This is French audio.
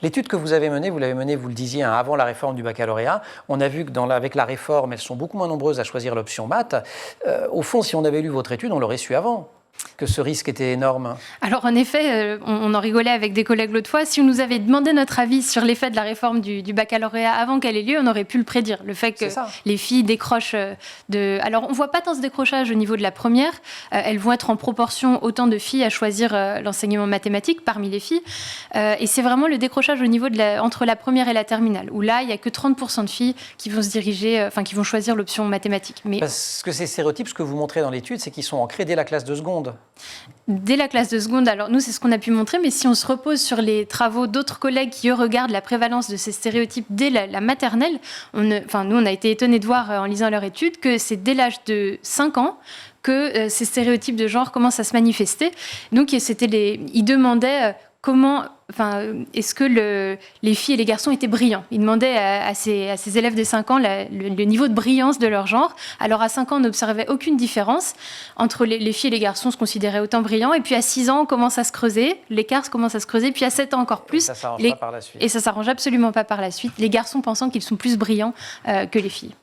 L'étude que vous avez menée, vous l'avez menée, vous le disiez, avant la réforme du baccalauréat. On a vu qu'avec la réforme, elles sont beaucoup moins nombreuses à choisir l'option maths. Au fond, si on avait lu votre étude, on l'aurait su avant que ce risque était énorme. Alors en effet, on en rigolait avec des collègues l'autre fois, si on nous avait demandé notre avis sur l'effet de la réforme du baccalauréat avant qu'elle ait lieu, on aurait pu le prédire. Le fait que les filles décrochent Alors on ne voit pas tant ce décrochage au niveau de la première, elles vont être en proportion autant de filles à choisir l'enseignement mathématique parmi les filles, et c'est vraiment le décrochage au niveau entre la première et la terminale, où là il n'y a que 30% de filles qui vont se diriger, qui vont choisir l'option mathématique. Mais... Parce que ces stéréotypes, ce que vous montrez dans l'étude, c'est qu'ils sont ancrés dès la classe de seconde. Dès la classe de seconde, alors nous c'est ce qu'on a pu montrer, mais si on se repose sur les travaux d'autres collègues qui eux regardent la prévalence de ces stéréotypes dès la maternelle, nous on a été étonnés de voir en lisant leur étude que c'est dès l'âge de 5 ans que ces stéréotypes de genre commencent à se manifester. Donc ils demandaient est-ce que les filles et les garçons étaient brillants. Ils demandaient à ces élèves de 5 ans le niveau de brillance de leur genre. Alors à 5 ans, on n'observait aucune différence entre les filles et les garçons, se considéraient autant brillants. Et puis à 6 ans, on commence à se creuser, l'écart commence à se creuser. Puis à 7 ans encore plus. Et ça ne s'arrange pas par la suite. Et ça ne s'arrange absolument pas par la suite. Les garçons pensant qu'ils sont plus brillants que les filles.